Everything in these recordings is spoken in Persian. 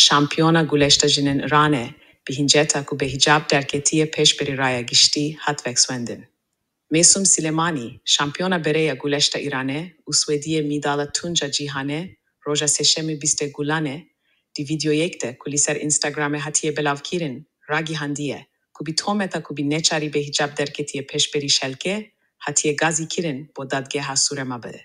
şampiyona guleşta jinin Iranê bihînceta ku bi hicab derketiye pêş berî raya giştî hat vekswendin. Mesum Silemani, şampiyona bereya guleşta Iranê û Swêdiyê mîdala tunca cîhanê roja sêşemê bîstê Gulanê di videoyek de ku li ser Instagramê hatiye belavkirin ragîhandiye ku bi tometa ku bi neçarî bi hicab derketiye pêş berî şelkê hatiye gazî kirin bo dadgeha Sûrema bide.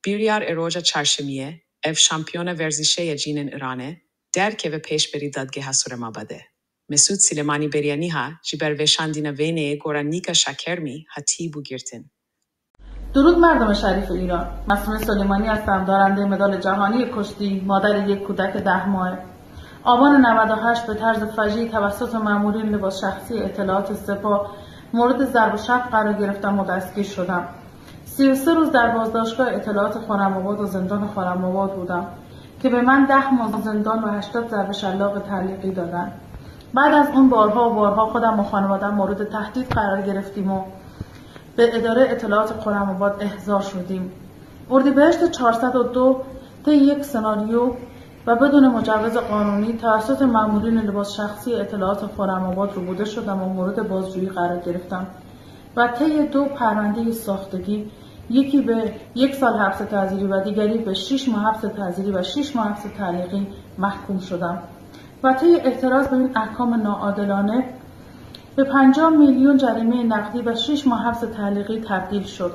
Biryar e roja çarşemiyê ev şampiyona verzîşeya cînên Iranê derkeve pêş berî dadgeha Sûrema bide. Mesut Silemani Beryaniha ji ber veşandîna Veneyê gora Nika Şakermî hatî bû girtin. درود مردم شریف ایران. مسئول سلیمانی هستم، دارنده مدال جهانی کشتی، مادر یک کودک 10 ماهه. آبان 98 به طرز فجیعی توسط مامورین لباس شخصی اطلاعات سپاه مورد ضرب و شتم قرار گرفتم و دستگیر شدم. 33 روز در بازداشتگاه اطلاعات خرم‌آباد و زندان خرم‌آباد بودم که به من 10 ماه زندان و 80 ضرب شلاق تعلیقی دادن. بعد از اون بارها و بارها خودم و خانواده‌ام مورد تهدید قرار گرفتیم و به اداره اطلاعات خرم‌آباد احضار شدیم. اردیبهشت 402 طی یک سناریو و بدون مجوز قانونی توسط مامورین لباس شخصی اطلاعات خرم‌آباد ربوده شدم و مورد بازجویی قرار گرفتم و طی 2 پرونده ساختگی، یکی به 1 سال حبس تعزیری و دیگری به 6 ماه حبس تعزیری و 6 ماه حبس تعلیقی محکوم شدم و طی اعتراض به این احکام ناعادلانه به 50 میلیون جریمه نقدی و 6 ماه حبس تعلیقی تبدیل شد.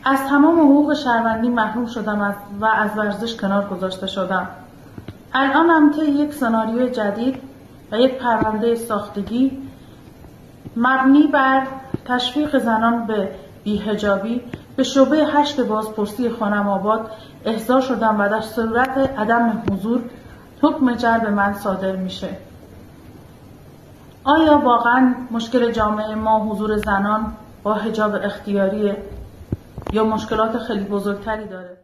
از تمام حقوق شهروندی محروم شدم و از ورزش کنار گذاشته شدم. الان هم طی یک سناریوی جدید و یک پرونده ساختگی مبنی بر تشویق زنان به بی‌حجابی به شعبه 8 بازپرسی خرم‌آباد احضار شدم و در صورت عدم حضور حکم جلب من صادر میشه. آیا واقعا مشکل جامعه ما حضور زنان با حجاب اختیاریه یا مشکلات خیلی بزرگتری داره؟